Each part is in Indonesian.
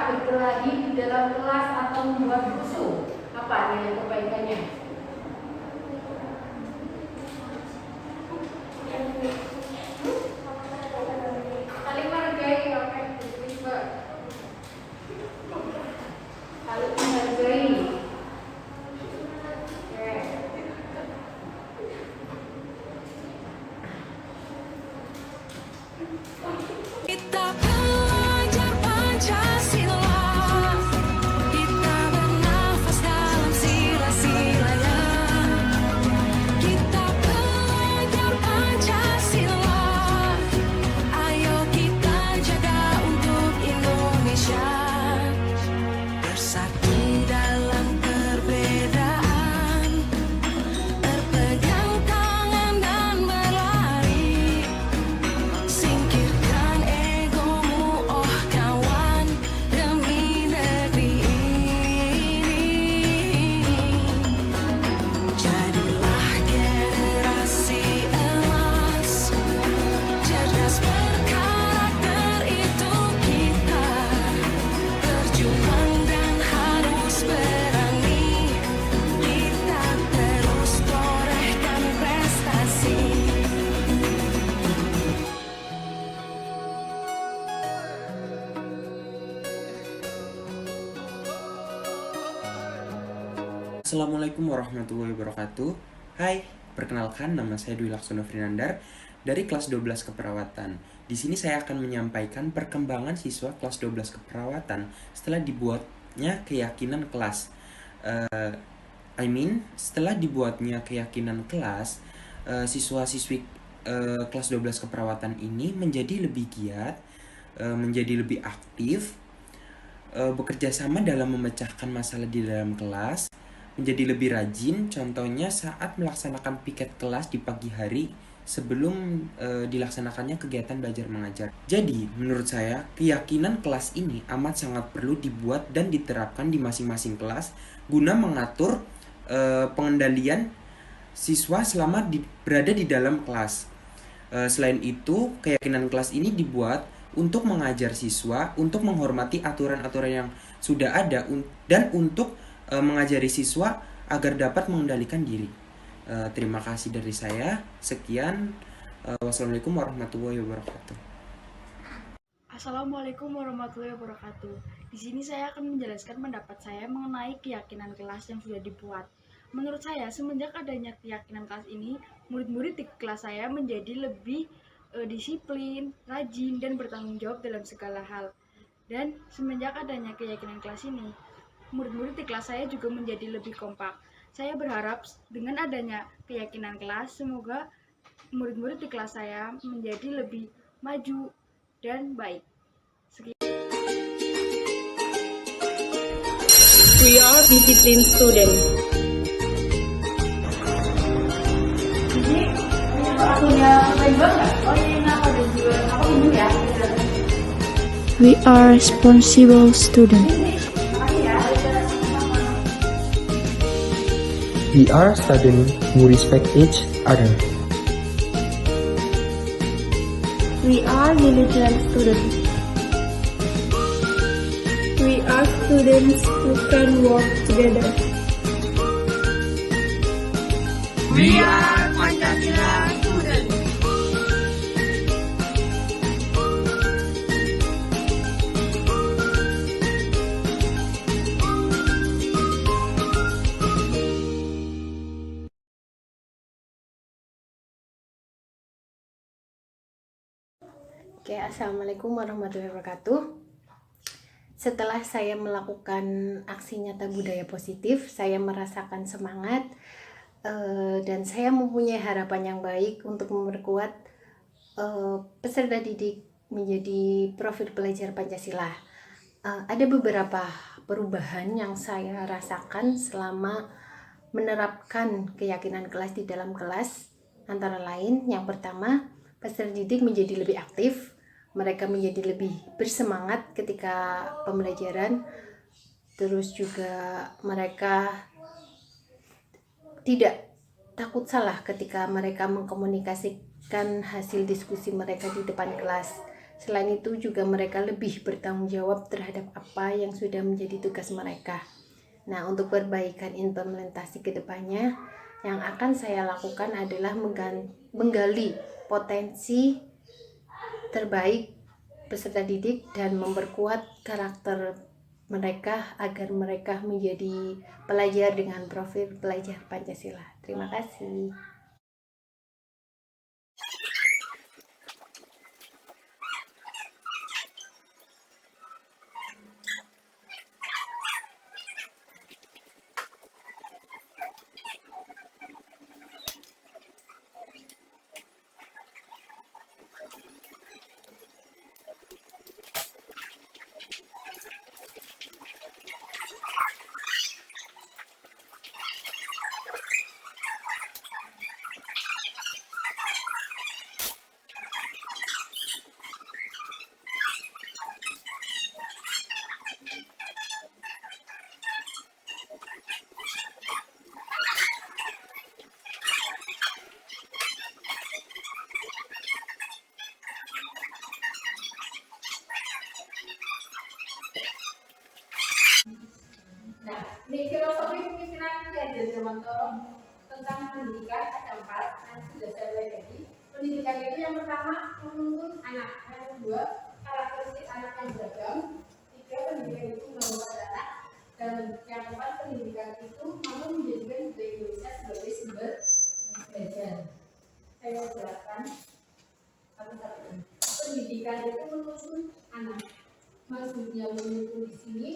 berkelahi di dalam kelas atau membuat rusuh. Apa nilai kebaikannya? Saling menghargai, saling menghargai. Kita belajar Pancasila, kita bernafas dalam sila-silanya. Kita belajar Pancasila, ayo kita jaga untuk Indonesia. Bersatu dalam perbedaan, berpegang tangan dan berlari. Singkirkan egomu, oh kawan, demi negeri ini. Jadilah generasi emas, cerdas berkarakter itu kita. Berjuang dan harus berani, kita terus torehkan prestasi. Assalamualaikum warahmatullahi wabarakatuh. Hai, perkenalkan nama saya Dwi Laksono Frinandar dari kelas 12 keperawatan. Di sini saya akan menyampaikan perkembangan siswa kelas 12 keperawatan setelah dibuatnya keyakinan kelas. Setelah dibuatnya keyakinan kelas, siswa-siswi kelas 12 keperawatan ini menjadi lebih giat, menjadi lebih aktif, bekerja sama dalam memecahkan masalah di dalam kelas, menjadi lebih rajin, contohnya saat melaksanakan piket kelas di pagi hari sebelum dilaksanakannya kegiatan belajar mengajar. Jadi, menurut saya, keyakinan kelas ini amat sangat perlu dibuat dan diterapkan di masing-masing kelas guna mengatur pengendalian siswa selama berada di dalam kelas. Selain itu, keyakinan kelas ini dibuat untuk mengajar siswa, untuk menghormati aturan-aturan yang sudah ada, dan untuk mengajari siswa agar dapat mengendalikan diri. Terima kasih dari saya. Sekian. Wassalamualaikum warahmatullahi wabarakatuh. Assalamualaikum warahmatullahi wabarakatuh. Di sini saya akan menjelaskan pendapat saya mengenai keyakinan kelas yang sudah dibuat. Menurut saya, semenjak adanya keyakinan kelas ini, murid-murid di kelas saya menjadi lebih disiplin, rajin, dan bertanggung jawab dalam segala hal. Dan semenjak adanya keyakinan kelas ini, murid-murid di kelas saya juga menjadi lebih kompak. Saya berharap dengan adanya keyakinan kelas, semoga murid-murid di kelas saya menjadi lebih maju dan baik. We are disciplined students. We are responsible students. We are students who respect each other. We are diligent students. We are students who can work together. We are Pancasila students. Oke, assalamualaikum warahmatullahi wabarakatuh. Setelah saya melakukan aksi nyata budaya positif, saya merasakan semangat dan saya mempunyai harapan yang baik untuk memperkuat peserta didik menjadi profil pelajar Pancasila. Ada beberapa perubahan yang saya rasakan selama menerapkan keyakinan kelas di dalam kelas, antara lain yang pertama, peserta didik menjadi lebih aktif, mereka menjadi lebih bersemangat ketika pembelajaran, terus juga mereka tidak takut salah ketika mereka mengkomunikasikan hasil diskusi mereka di depan kelas. Selain itu juga mereka lebih bertanggung jawab terhadap apa yang sudah menjadi tugas mereka. Nah, untuk perbaikan implementasi kedepannya, yang akan saya lakukan adalah menggali potensi terbaik peserta didik dan memperkuat karakter mereka agar mereka menjadi pelajar dengan profil pelajar Pancasila. Terima kasih. Nah, ini filosofi pemikiran Ki Hajar Dewantara tentang pendidikan ada 4 yang sudah saya pelajari. Pendidikan itu yang pertama menuntun anak, yang kedua karakteristik anak yang beragam, 3 pendidikan itu membangun anak, dan yang 4 pendidikan itu mampu menjadikan budaya Indonesia sebagai sumber belajar. Saya mau jelaskan satu-satu. Pendidikan itu menuntun anak. Maksudnya menuntun di sini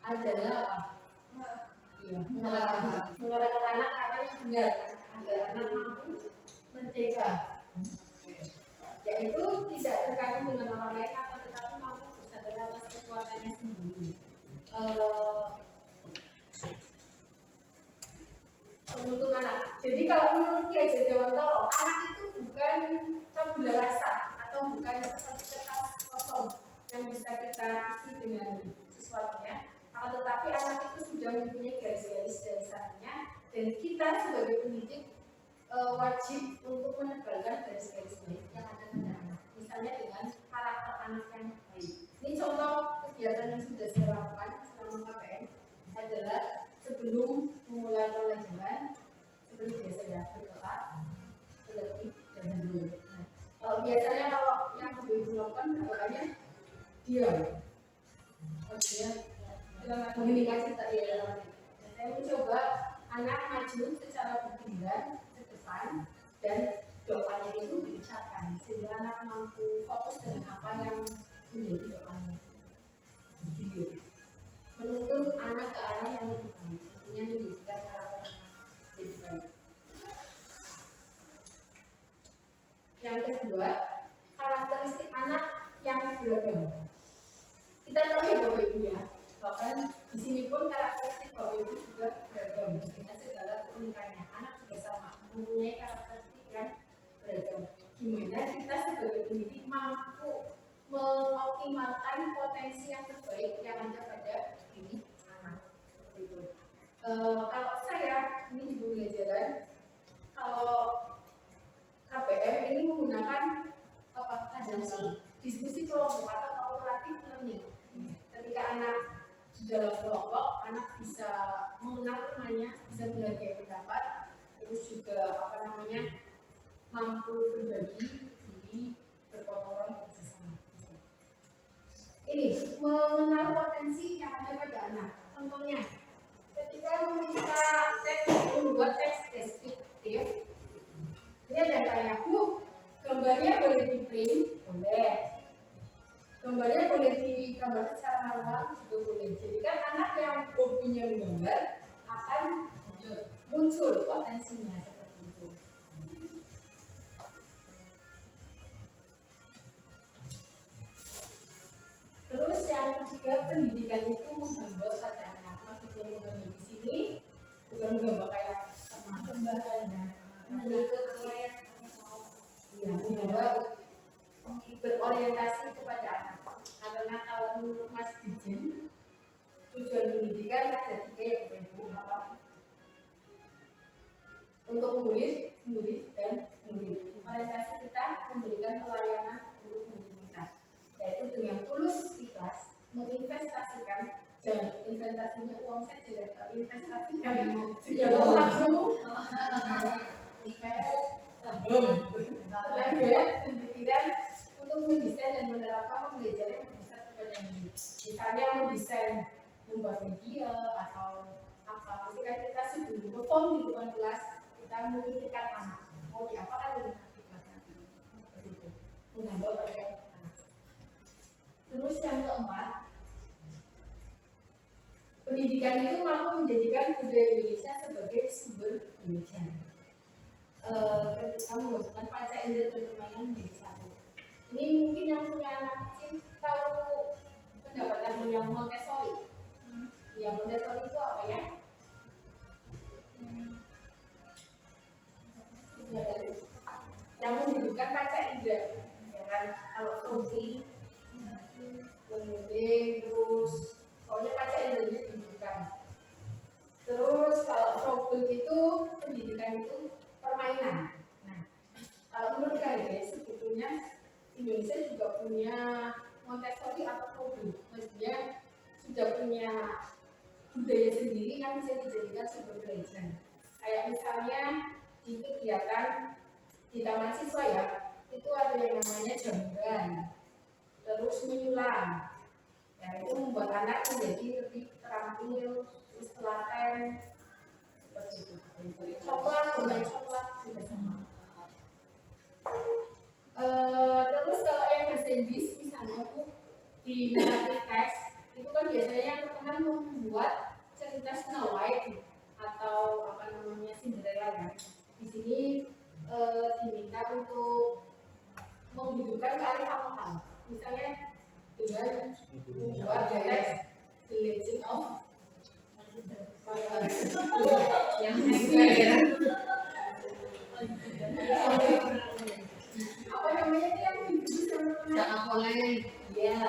adalah apa? Iya, mengarahkan anak apa yang benar agar anak mampu mencegah, yaitu tidak terkait dengan orang lain atau tetapi mampu bersadar atas kekuatannya sendiri. Menuntut anak. Jadi kalau menurut Ki Hajar Dewantara, anak itu bukan tabula rasa atau bukan seperti kertas kosong yang bisa kita isi dengan sesuatunya. Tetapi anak itu sudah mempunyai garis-garis dasarnya dan kita sebagai pendidik wajib untuk menebalkan garis-garis baik yang ada pada anak. Misalnya dengan karakter anak yang baik. Ini contoh kegiatan yang sudah saya lakukan selama KPM adalah sebelum memulai pelajaran seperti biasa ya, berdoa, berlatih dan berdoa. Nah, biasanya kalau yang ibu lakukan doanya diam. Komunikasi tak ya. Saya mencoba anak maju secara bergiliran ke depan dan doanya itu diucapkan sehingga anak mampu fokus dengan apa yang menjadi doanya. Menuntun anak ke arah yang lebih baik, artinya mendidikan karakter lebih baik. Yang kedua, karakteristik anak yang beragam. Kita tahu ya Bapak Ibu ya. Bahkan di sini pun karakteristik Bapak Ibu juga beragam dengan segala keunikannya. Anak juga sama, mempunyai karakteristik yang beragam. Gimana kita sebagai pendidik mampu mengoptimalkan potensi yang terbaik yang ada pada diri anak. Gitu. Kalau saya ini di pembelajaran, kalau KPM ini menggunakan diskusi kelompok atau cooperative learning. Ketika anak di dalam kelompok, anak bisa mengenal temannya, bisa menghargai pendapat, terus juga mampu berbagi diri, berkolaborasi bersama. Ini mengenal potensi yang ada pada anak. Contohnya, ketika meminta membuat teks deskriptif, dia ada kayak gambarnya boleh di print, boleh. Gambarnya boleh digambar secara manual juga boleh. Jadi kan anak yang hobinya menggambar akan muncul potensinya seperti itu. Terus yang ketiga, pendidikan itu menghamba pada anak. Maksudnya menghamba di sini bukan menggambar kayak sama kembarannya. Berorientasi kepada anak. Karena kalau menurut Mas Dijen, tujuan pendidikan ada 3 yang berbeda. Untuk murid dan murid. Orientasi kita memberikan pelayanan untuk murid. menginvestasikan, jangan investasinya uang saja, tapi investasikan segala waktu, tenaga, dan pikiran untuk mendesain dan menerapkan pembelajaran yang bisa kepada diri. Misalnya mendesain membuat media atau apa, ketika kita sebelum perform di depan kelas, kita memikirkan anak mau diapakan dengan di kelas nanti, seperti itu, mengambil pada anak. Terus yang keempat, pendidikan itu mampu menjadikan budaya Indonesia sebagai sumber pemikiran. Ketika menggabungkan panca indera dan permainan menjadi satu. Ini mungkin yang punya anak kecil tahu pendapatan yang Montessori. Yang Montessori itu apa ya? Yang menghidupkan panca indera. Ya kan? Kalau Sophie, kemudian terus, pokoknya panca inderanya dihidupkan. Terus kalau Froebel itu pendidikan itu permainan. Nah, kalau menurut kalian sebetulnya Indonesia juga punya Montessori atau Froebel, maksudnya sudah punya budaya sendiri yang bisa dijadikan sumber belajar. Kayak misalnya di kegiatan di taman siswa ya, itu ada yang namanya jamban, terus menyulam. Ya, itu membuat anak menjadi lebih terampil, terus telaten, seperti itu. Coklat, bermain coklat juga sama. Terus kalau yang bahasa Inggris misalnya tuh di narrative text itu kan biasanya yang pertama membuat cerita Snow White atau apa namanya Cinderella kan. Di sini diminta untuk menghidupkan kearifan lokal. Misalnya dengan membuat teks The Legend of yang apa namanya itu yang jangan boleh ya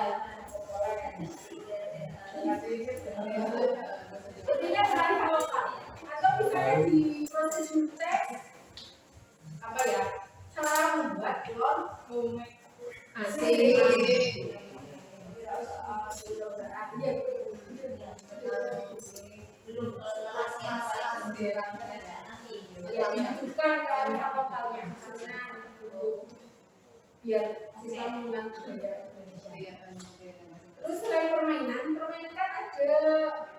sepertinya kearifan lokal atau misalnya di proses teks apa ya cara membuat telur asik bukan kearifan lokalnya karena biar bisa mengenang budaya Indonesia. Terus selain permainan kan ada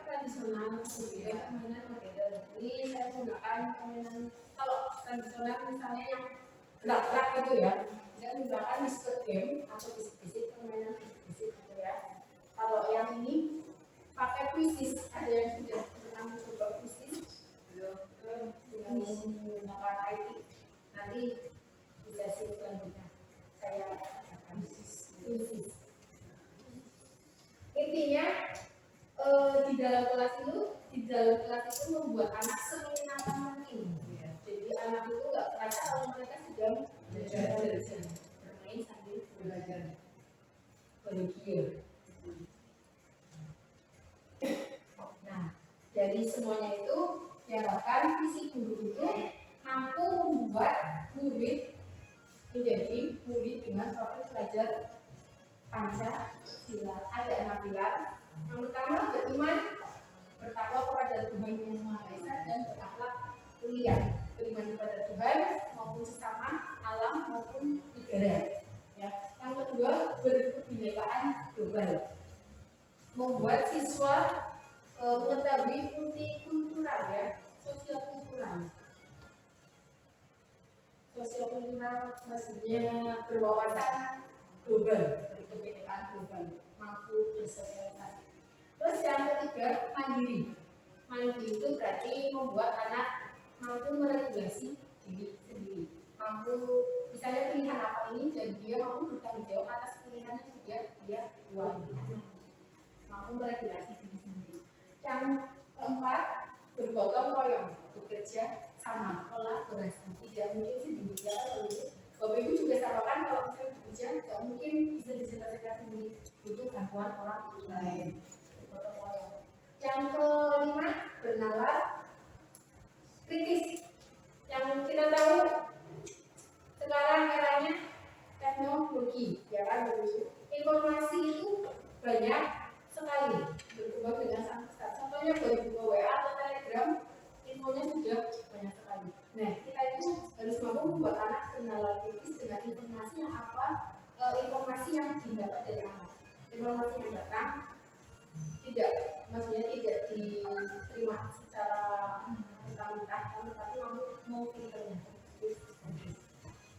tradisional, kemudian permainan modern. Ini saya gunakan permainan kalau tradisional misalnya yang gerak-gerak gitu ya. Saya gunakan whisper game atau bisik-bisik, permainan bisik-bisik gitu ya. Kalau yang ini pakai puisis, ada yang sudah pernah mencoba puisis dengan menggunakan IT. Nanti di sesi selanjutnya saya akan puisis. Intinya di dalam kelas itu membuat anak senang mungkin. Jadi anak itu nggak terasa kalau mereka sedang belajar, bermain sambil belajar. Bahagia. Nah, dari semuanya itu diharapkan visi guru itu mampu membuat murid menjadi murid dengan profil belajar Pancasila. Ada 6 pilar. Yang pertama beriman, bertakwa kepada Tuhan yang Maha Esa dan berakhlak mulia. Beriman kepada Tuhan maupun sesama, alam maupun negara. Ya. Yang kedua berkebinekaan global. Membuat siswa mengetahui multikultural ya, sosiokultural. Sosiokultural maksudnya berwawasan global, berkebinekaan global, mampu bersosialisasi. Terus yang ketiga mandiri. Mandiri itu berarti membuat anak mampu meregulasi diri sendiri, mampu misalnya pilihan apa ini dan dia mampu bertanggung jawab atas pilihan yang dia buat, mampu meregulasi diri sendiri. Yang keempat bergotong royong, bekerja sama, kolaborasi, tidak mungkin sendirian. Bapak Ibu juga sama kan kalau misalnya bekerja tidak mungkin bisa diselesaikan sendiri, butuh bantuan orang lain. Bergotong royong. Yang kelima bernalar kritis. Yang kita tahu sekarang eranya teknologi, ya kan? Informasi itu banyak sekali berkembang dengan sangat pesat. Contohnya baru buka WA atau Telegram, infonya sudah banyak sekali. Nah, kita itu harus mampu membuat anak bernalar kritis dengan informasi yang informasi yang didapat dari anak. Informasi yang datang tidak, maksudnya tidak diterima secara mentah-mentah, tetapi mampu memfilternya.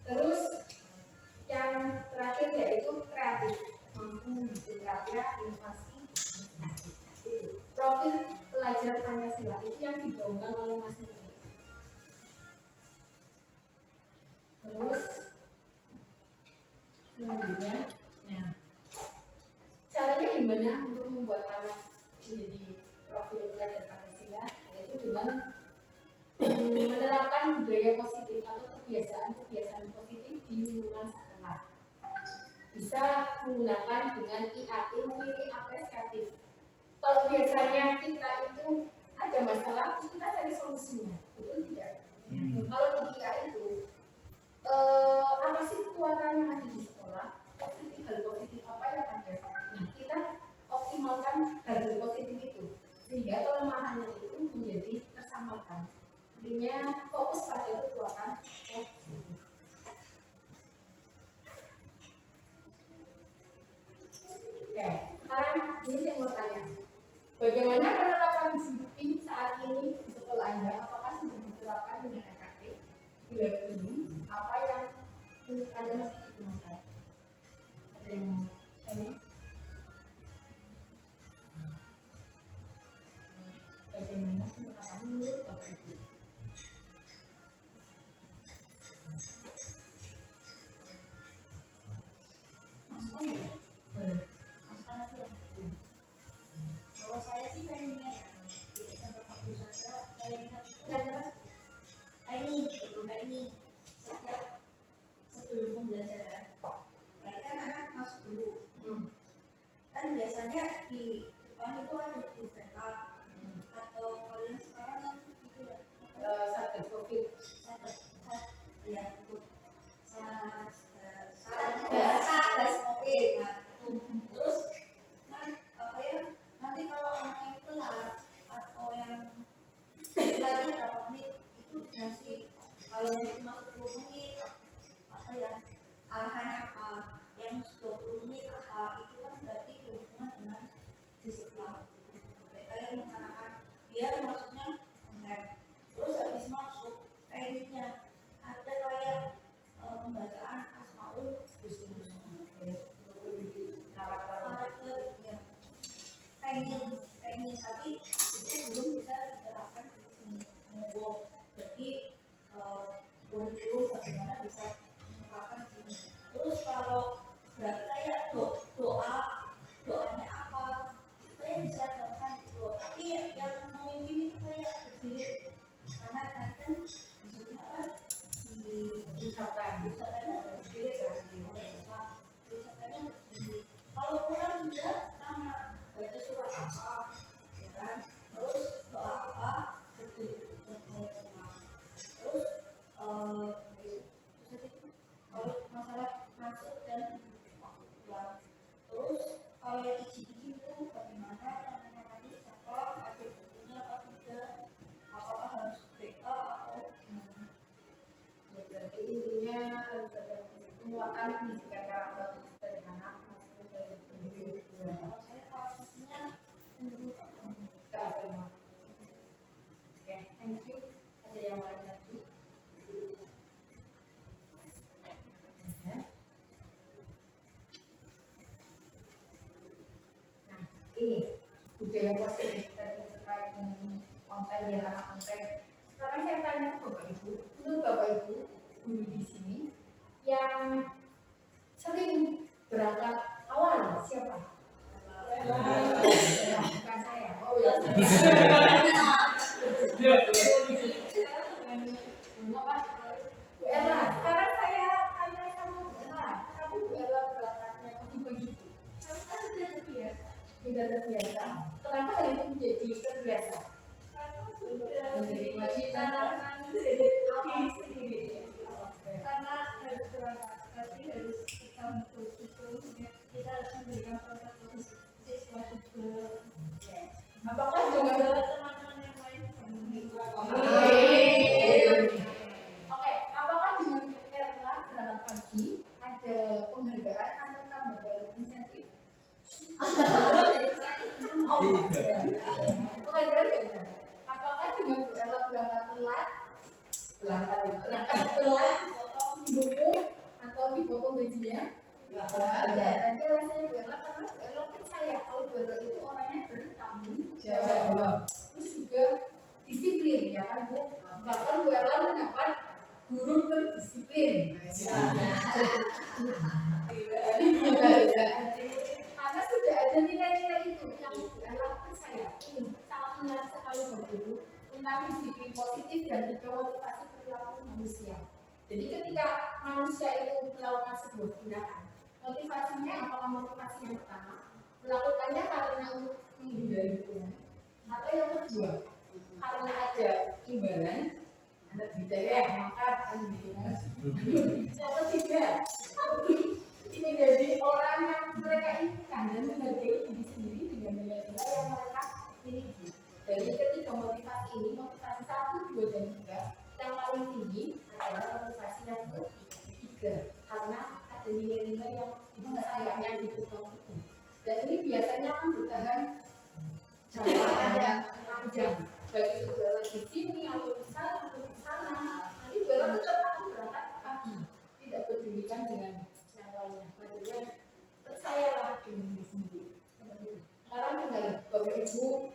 Terus yang terakhir yaitu kreatif, mampu membuat karya, inovasi. Profil pelajar Pancasila itu yang digaungkan oleh Mas Nuri. Terus selanjutnya, nah, caranya gimana untuk membuat anak menjadi profil pelajar Pancasila, yaitu dengan menerapkan budaya positif atau kebiasaan positif di lingkungan sekolah. Bisa menggunakan dengan IAI, memilih apresiatif. Kalau biasanya kita itu ada masalah, kita cari solusinya, betul tidak? Kalau di IAI itu apa sih kekuatan yang ada di sekolah? Hal positif apa yang ada? Nah, kita optimalkan hal positif itu sehingga kelemahannya itu menjadi tersamarkan. Intinya fokus pada kekuatan positif. Oke, sekarang ini saya mau tanya, bagaimana penerapan disiplin saat ini di sekolah Anda? Apakah sudah diterapkan dengan efektif? Bila belum, apa yang menurut Anda masih digunakan? Ada yang mau tanya? Bagaimana penerapan menurut Bapak Ibu? Kalau saya sih pengennya ya, sampai waktu saya ini setiap sebelum pembelajaran, mereka anak masuk dulu. Kan biasanya di depan itu ada BK atau kalian sekarang yang itu Satgas Covid. Ya itu Satgas Covid. Terus kan apa ya, nanti kalau anaknya telat atau yang lagi berapa menit itu dikasih, kalau yang cuma 10 menit apa ya, arahannya apa, yang 20 menit apa, itu kan berarti berhubungan dengan disiplin. Mereka yang mengatakan dia maksudnya konten. Terus habis masuk tekniknya ada kayak pembacaan Asmaul Husna, karakter ya, teknik tapi itu belum bisa diterapkan di sini. Jadi guru bagaimana bisa menerapkan di sini. Terus kalau berarti kayak doanya apa, saya bisa lakukan itu. Tapi yang memimpin itu kayak berdiri, karena kan maksudnya apa, diusahakan berdiri kan, kalau kurang juga sama baca surat apa, ya kan? Terus doa apa, berdiri. Terus kalau masalah masuk dan pulang. Terus kalau yang izin itu bagaimana caranya, tadi siapa, ada bukunya apa tidak, apakah harus BK atau gimana? Jadi intinya harus ada penguatan pendidikan karakter dari anak maupun dari pendiri. Kalau saya pastinya menurut Oke, thank you. Ada yang lain lagi? Nah, ini budaya positif tadi terkait dengan konten ya, anak konten. Sekarang saya tanya ke Bapak Ibu, menurut Bapak Ibu guru di sini yang sering berangkat awal siapa? Bukan saya. Oh ya. Ella, sekarang saya tanya sama Ella, kamu Ella berangkatnya pagi-pagi. Kamu kan sudah terbiasa. Kenapa hal itu menjadi terbiasa? Menjadi kewajiban karena harus berangkat, tapi harus kita untuk itu kita harus memberikan proses siswa juga Pengajaran bagaimana? Apakah dengan berangkat telat, potong buku atau dipotong gajinya? Ada. Tadi rasanya berangkat karena berangkat percaya kalau berangkat itu orangnya bertanggung jawab. Terus juga disiplin, ya kan Bu? Bahkan Bu Erla mendapat guru terdisiplin. Karena sudah ada nilai-nilai itu yang Bu Erla percaya. Ini sangat menarik sekali Bapak Ibu tentang disiplin positif dan juga motivasi perilaku manusia. Jadi ketika manusia itu melakukan sebuah tindakan, motivasinya apakah motivasi yang pertama melakukannya karena untuk menghindari hukuman, atau yang kedua karena ada imbalan, ada budaya maka akan dihina. Yang ketiga ini jadi orang yang mereka inginkan dan menghargai diri sendiri dengan nilai-nilai yang mereka miliki. Jadi ketika motivasi ini, motivasi 1, 2, dan 3 yang paling tinggi adalah motivasi yang ketiga karena ada nilai-nilai yang sayangnya dibutuhkan itu. Dan ini biasanya kan bertahan jangka yang panjang, baik itu berada di sini atau di sana, nanti berada tetap akan berangkat pagi, tidak pedulikan dengan yang lainnya. Maksudnya percayalah dengan diri sendiri. Sekarang tinggal Bapak Ibu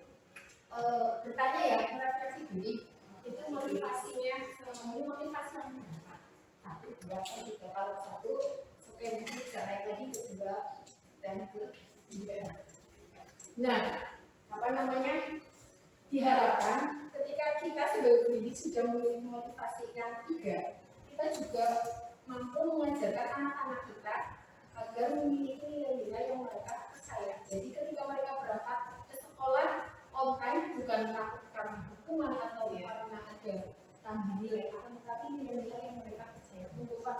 bertanya ya, merefleksi diri itu motivasinya selama ini motivasi yang berapa? 1, 2, 3, kalau 1 sekian bisa naik lagi ke 2 dan ke 3. Nah, apa namanya, diharapkan ketika kita sebagai pendidik sudah memiliki motivasi yang 3, kita juga mampu mengajarkan anak-anak kita agar memiliki nilai-nilai yang mereka percaya. Jadi ketika mereka berangkat ke sekolah on time bukan takut karena hukuman atau karena ada tambah nilai, akan tetapi nilai-nilai yang mereka percaya. Tunggu Pak.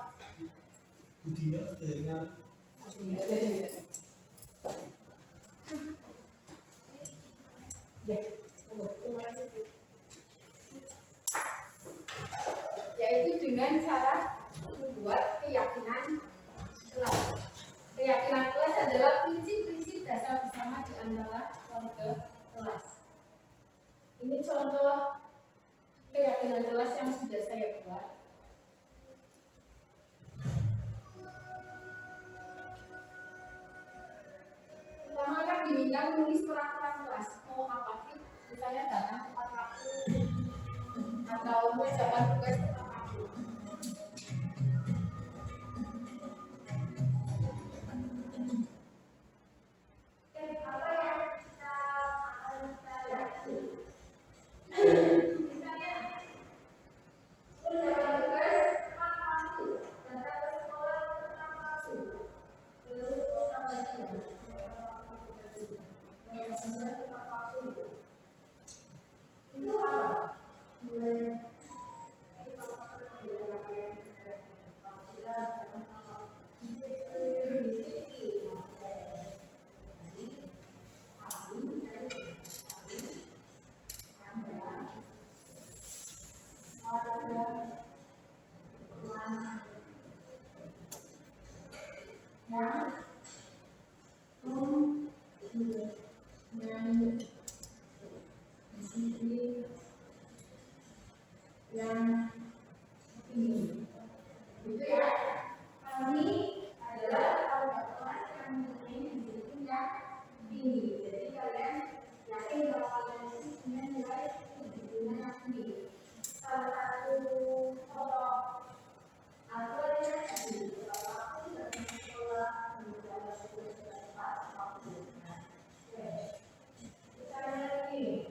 Yaitu dengan cara membuat keyakinan kelas. Keyakinan kelas adalah prinsip-prinsip dasar bersama di antara keluarga kelas. Ini contoh keyakinan kelas yang sudah saya buat. Pertama kan diminta menulis peraturan kelas. Mau apa sih? Misalnya datang tepat waktu atau mengerjakan tugas tepat waktu. Dan apa yang kita akan lakukan? Misalnya mengerjakan tugas tepat waktu, datang ke sekolah tepat waktu, terus sama saja. Itu apa? Yang ini, itu ya. Kami adalah kelas yang mempunyai disiplin yang tinggi. Jadi kalian yakin bahwa kalian itu punya nilai disiplin yang tinggi. Salah satu contoh aturannya tadi, kalau aku tidak di sekolah menjaga tugas tepat waktu. Misalnya ini,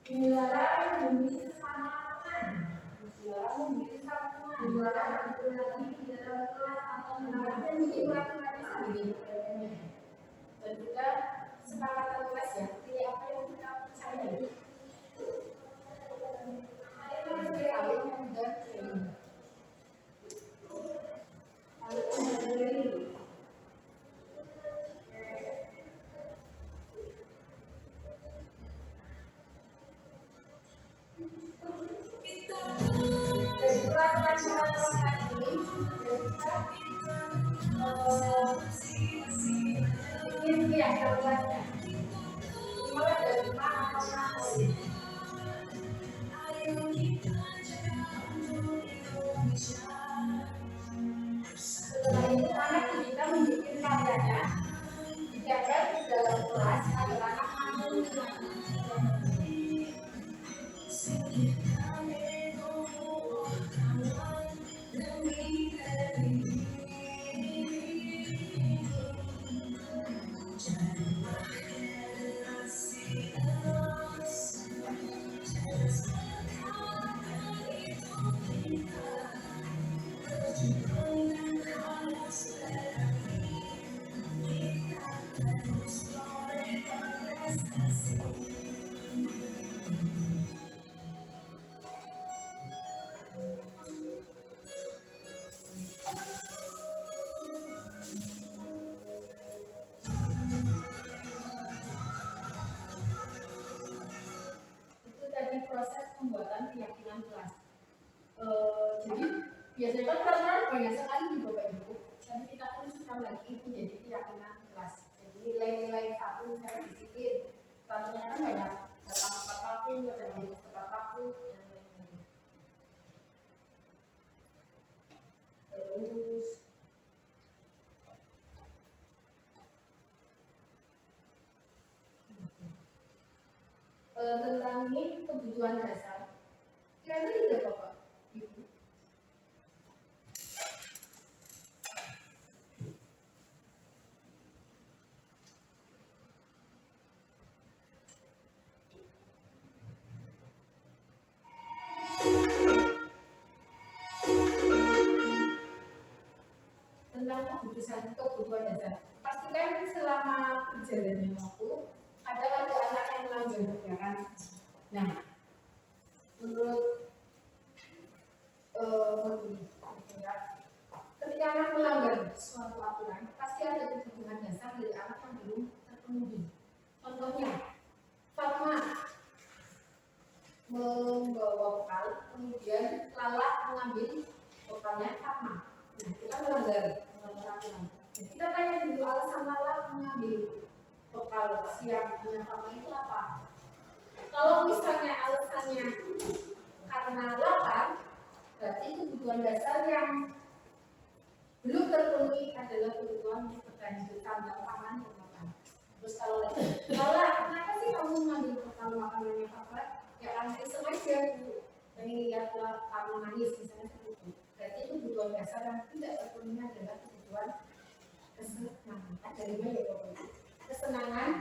dilarang membeli sesama teman, dilarang membeli sambungan, dilarang itu lagi di dalam kelas atau menerapkan mati-mati sendiri. Dan juga kesepakatan kelas ya, pilih apa yang kita percaya. Ada yang tahu yang sudah training. Lalu training. Ini yang terbaca. Mulai dari Itu tadi proses pembuatan keyakinan kelas. Jadi biasanya kan peraturan banyak sekali di Bapak Ibu. Tapi kita khususkan lagi menjadi keyakinan kelas. Jadi nilai-nilai satu misalnya disiplin. Peraturannya kan banyak. Datang tepat waktu, datang tepat waktu, dan lain-lain. Terus tentang ini kebutuhan dasar. Kira-kira tidak Bapak Ibu? Tentang kebutuhan dasar. Pastikan selama perjalanan waktu ada anak yang melanggar, ya kan? Nah, menurut ketika anak melanggar suatu aturan, pasti ada kebutuhan dasar dari anak yang belum terpenuhi. Contohnya, Fatma membawa bekal, kemudian Lala mengambil bekalnya Fatma. Nah, kita melanggar aturan. Kita tanya dulu alasan Lala mengambil bekal siang punya Fatma itu apa? Kalau misalnya alasannya karena lapar, berarti kebutuhan dasar yang belum terpenuhi adalah kebutuhan berkelanjutan dan pangan dan makan. Terus kalau Lala, kenapa sih kamu mengambil bekal makanannya Papa? Ya karena iseng aja, pengen lihat kamu nangis misalnya seperti itu. Berarti kebutuhan dasar yang tidak terpenuhi adalah kebutuhan kesenangan. Ada lima ya Bapak. Kesenangan,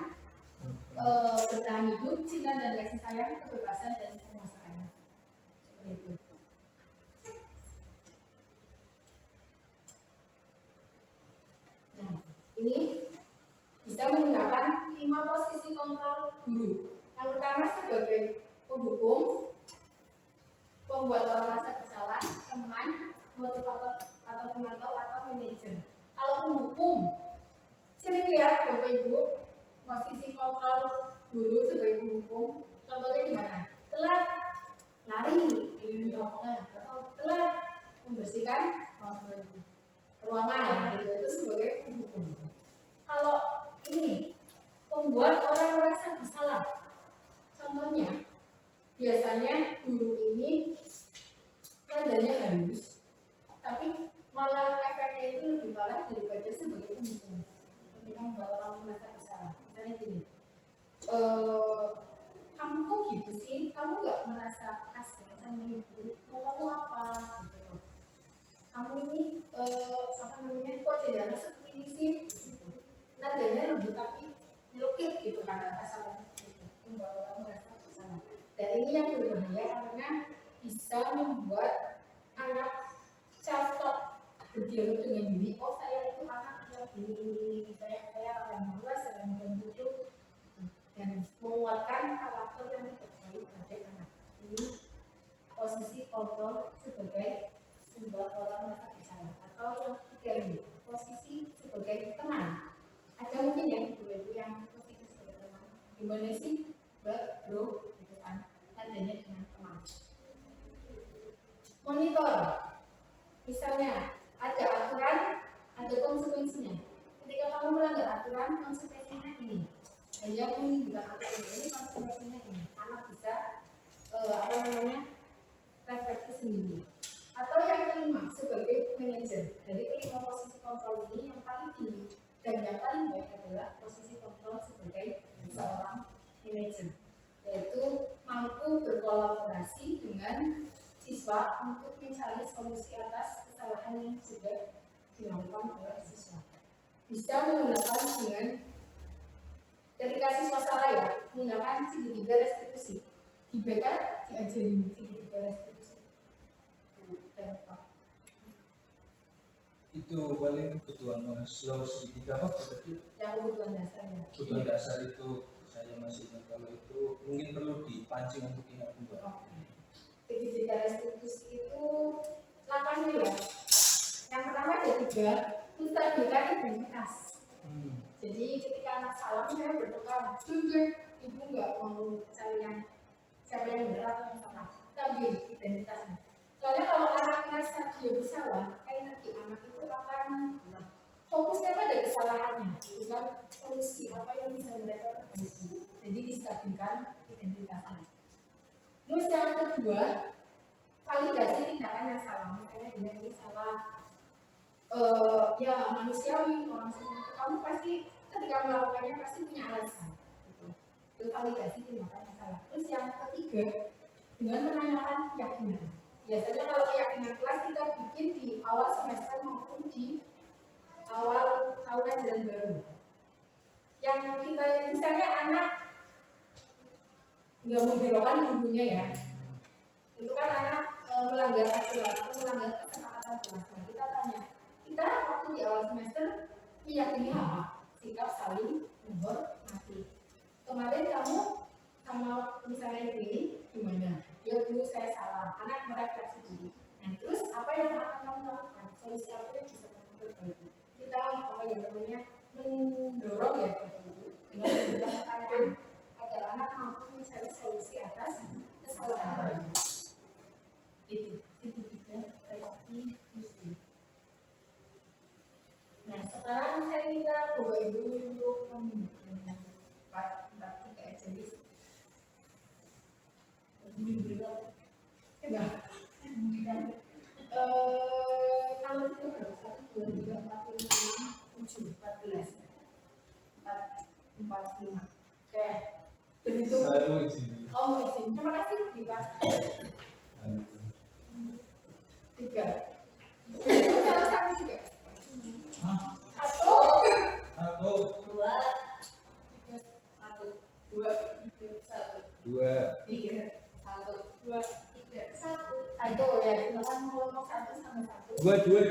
bertahan hidup, cinta dan kasih sayang, kebebasan dan penguasaan. Seperti itu. Nah, ini bisa menggunakan 5 posisi kontrol guru. Yang pertama sebagai pendukung, pembuat orang merasa bersalah, teman, motivator atau pemantau atau manajer. Kalau pendukung, sering lihat Bapak Ibu posisi kontrol guru sebagai pendukung. Contohnya gimana? Telat lari di dokter atau telat membersihkan ruangan, itu sebagai pendukung. Kalau ini membuat orang merasa bersalah, contohnya biasanya guru ini nadanya halus, tapi malah efeknya itu lebih parah daripada sebagai pendukung. Ketika membuat orang merasa bersalah, misalnya gini, kamu kok gitu sih? Kamu nggak merasa kasihan sama ibu? Mau kamu apa? Gitu. Kamu ini apa namanya? Kok tidak seperti ini sih? Nadanya lembut tapi nyelukit gitu karena asalnya gitu. Membuat orang merasa bersalah. Dan ini yang berbahaya karena bisa membuat anak self-talk berdialog dengan diri. Oh saya itu anak yang ini, saya orang tua, saya orang cucu, dan menguatkan karakter yang terbaik pada anak. Ini posisi kontrol sebagai membuat orang merasa bersalah. Atau yang ketiga ini posisi sebagai teman. Ada mungkin yang ibu-ibu yang posisi sebagai teman. Gimana sih, bro, gitu kan? Adanya dengan teman. Monitor, misalnya ada aturan, ada konsekuensinya. Ketika kamu melanggar aturan, konsekuensinya ini. Hanya menunjukkan aturan ini, konsekuensinya ini. Anak bisa refleksi sendiri. Atau yang kelima sebagai manajer. Dari kelima posisi kontrol ini yang paling tinggi dan yang paling baik adalah posisi kontrol sebagai seorang manajer, yaitu mampu berkolaborasi dengan siswa untuk mencari solusi atas kesalahan yang sudah dilakukan oleh siswa. Bisa menggunakan dengan ketika siswa salah ya, menggunakan segitiga restitusi. Di BK diajarin segitiga restitusi. Itu paling kebutuhan mahasiswa segitiga apa berarti? Yang kebutuhan dasar ya. Kebutuhan dasar itu saya masih ingat kalau itu mungkin perlu dipancing untuk ingat kembali. Segitiga restitusi itu 8 ya. Yang pertama ada 3, menstabilkan identitas. Jadi ketika anak salah saya bertukar, ibu nggak mau cari yang siapa yang benar atau yang salah, stabil identitasnya. Soalnya kalau anak merasa dia bersalah, nanti anak itu akan fokusnya pada kesalahannya, bukan solusi apa yang bisa mereka perbaiki. Jadi distabilkan identitasnya. Terus yang kedua, validasi tindakan yang salah. Misalnya dia ini salah, ya manusiawi, orang seperti kamu pasti ketika melakukannya pasti punya alasan. Gitu. Itu validasi tindakan yang salah. Terus yang ketiga, dengan menanyakan keyakinan. Biasanya kalau keyakinan kelas kita bikin di awal semester maupun di awal tahun ajaran baru. Yang kita misalnya anak nggak membelokkan gurunya ya, itu kan anak melanggar aturan atau melanggar kesepakatan kelas. Nah, kita tanya, kita waktu di awal semester meyakini apa? Sikap saling menghormati. Kemarin kamu sama misalnya ini gimana? Ya dulu saya salah, anak merefleksi diri. Nah terus apa yang akan kamu lakukan? Solusi apa yang bisa kamu perbaiki? Kita apa yang namanya mendorong ya dengan pertanyaan agar anak mampu mencari solusi atas kesalahan. Itu tiga restitusi. Nah sekarang saya minta Bapak Ibu untuk membuat 4 jadi kalau itu berapa? 2, 3, 4, 5, 7, 14, 45. Oke. Begitu. Oh, izin. Terima kasih, Pak. 3. Itu salah satu juga. 1, 2, 3, 1, 2, 3, 1. Ayo ya, silakan ngomong 1 sama 1. 2.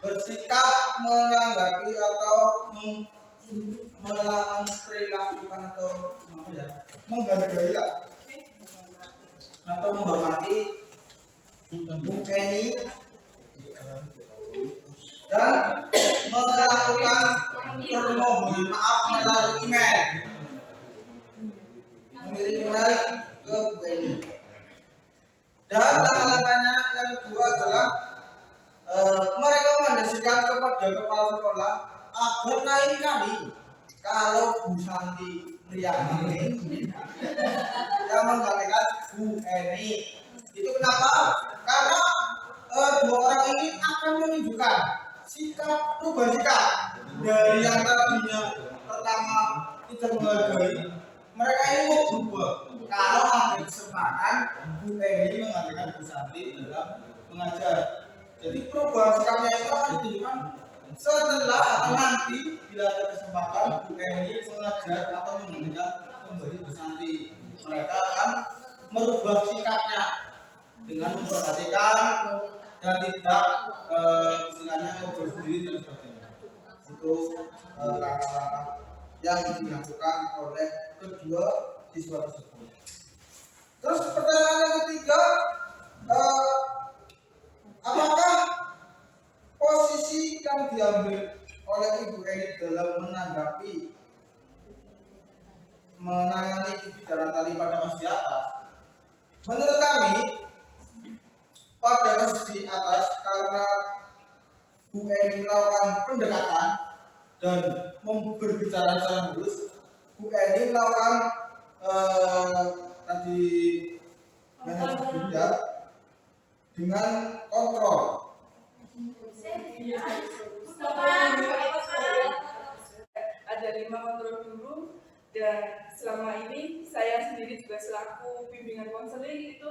bersikap menanggapi atau melakukan atau menghargai atau menghormati Kenny dan melakukan permohonan maaf melalui email, mengirim email ke Kenny. Dan langkah-langkahnya yang kedua adalah merekomendasikan kepada kepala sekolah agar lain kali kalau Bu Santi Priani yang menggantikan Bu Eni. Itu kenapa? Karena dua orang ini akan menunjukkan sikap perubahan sikap dari yang tadinya pertama tidak menghargai, mereka ini mau berubah. Kalau ada kesempatan Bu Eni menggantikan Bu Santi dalam mengajar. Jadi perubahan sikapnya itu akan ditunjukkan setelah atau nanti bila ada kesempatan Bu Eni mengajar atau menggantikan kembali Bu Santi. Mereka akan merubah sikapnya dengan memperhatikan dan tidak istilahnya ngobrol sendiri dan sebagainya. Itu langkah-langkah yang dilakukan oleh kedua siswa tersebut. Terus pertanyaan yang ketiga, apakah posisi yang diambil oleh Ibu Eni dalam menangani kebijakan tadi pada kasus di atas, menurut kami pada kasus di atas karena Bu Eni melakukan pendekatan dan berbicara secara lurus, Bu Eni melakukan tadi manajemen dengan kontrol. Ada 5 kontrol guru, dan selama ini saya sendiri juga selaku bimbingan konseling itu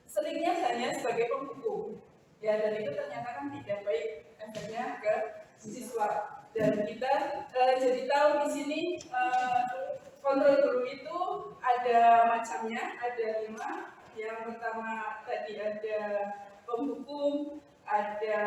seringnya hanya sebagai penghukum. Ya, dan itu ternyata kan tidak baik efeknya ke siswa. Dan kita jadi tahu di sini kontrol guru itu ada macamnya, ada 5. Yang pertama tadi ada penghukum, ada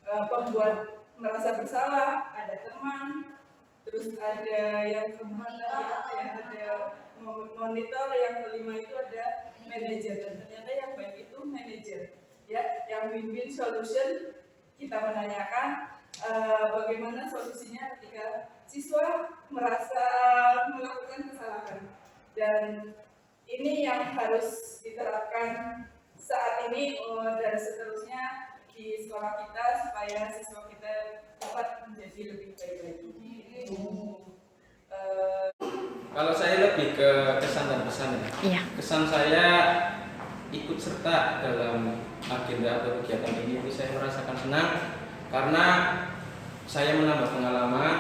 pembuat merasa bersalah, ada teman, terus ada yang keempat ada monitor, yang kelima itu ada manajer. Dan ternyata yang baik itu manajer, ya, yang win-win solution. Kita menanyakan bagaimana solusinya ketika siswa merasa melakukan kesalahan, dan ini yang harus diterapkan saat ini dan seterusnya di sekolah kita supaya siswa kita dapat menjadi lebih baik lagi. Kalau saya lebih ke kesan dan pesan ya. Iya. Kesan saya ikut serta dalam agenda atau kegiatan ini itu saya merasakan senang karena saya menambah pengalaman,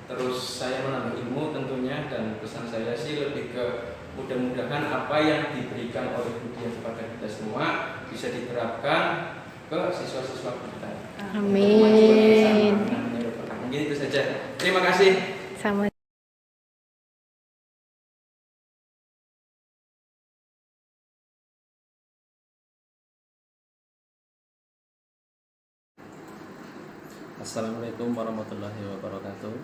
terus saya menambah ilmu tentunya, dan pesan saya sih lebih ke mudah-mudahan apa yang diberikan oleh Budia kepada kita semua bisa diterapkan ke siswa-siswa kita. Amin. Mungkin itu saja. Terima kasih. Sama. Assalamualaikum warahmatullahi wabarakatuh.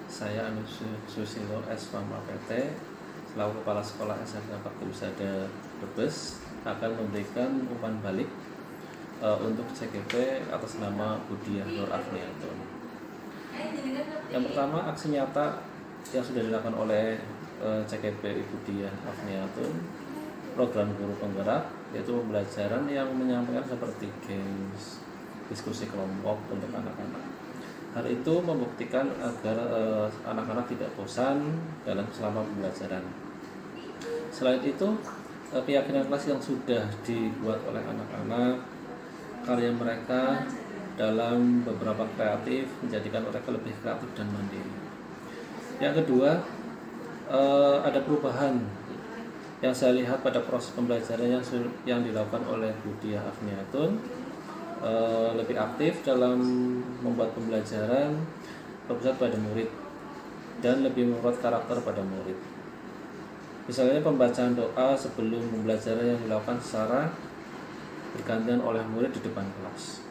Saya Anus Susilo S.Fam PT selaku Kepala Sekolah SMK Bakti Wisada Brebes akan memberikan umpan balik untuk CGP atas nama Budia Nur Afniatun. Yang pertama, aksi nyata yang sudah dilakukan oleh CGP Ibu Diah Afniatun, program guru penggerak, yaitu pembelajaran yang menyampaikan seperti games, diskusi kelompok untuk anak-anak. Hal itu membuktikan agar anak-anak tidak bosan dalam selama pembelajaran. Selain itu, keyakinan kelas yang sudah dibuat oleh anak-anak, karya mereka dalam beberapa kreatif menjadikan mereka lebih kreatif dan mandiri. Yang kedua, ada perubahan yang saya lihat pada proses pembelajaran yang dilakukan oleh Budia Afniatun, lebih aktif dalam membuat pembelajaran, berpusat pada murid, dan lebih membuat karakter pada murid. Misalnya pembacaan doa sebelum pembelajaran yang dilakukan secara bergantian oleh murid di depan kelas.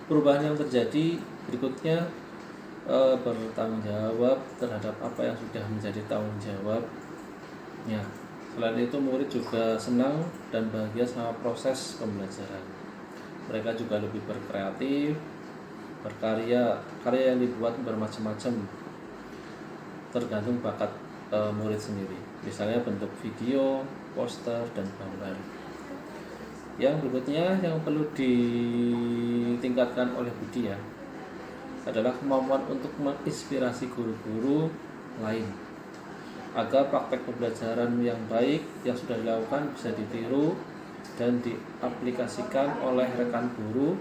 Perubahan yang terjadi berikutnya bertanggung jawab terhadap apa yang sudah menjadi tanggung jawabnya. Selain itu, murid juga senang dan bahagia sama proses pembelajaran. Mereka juga lebih berkreatif, berkarya. Karya yang dibuat bermacam-macam, tergantung bakat murid sendiri. Misalnya bentuk video, poster, dan gambar. Yang berikutnya yang perlu ditingkatkan oleh Budia adalah kemampuan untuk menginspirasi guru-guru lain agar praktek pembelajaran yang baik yang sudah dilakukan bisa ditiru dan diaplikasikan oleh rekan guru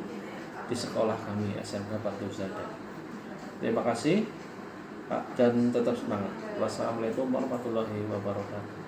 di sekolah kami SMK Bakti Wisada. Terima kasih Pak, dan tetap semangat. Wassalamualaikum warahmatullahi wabarakatuh.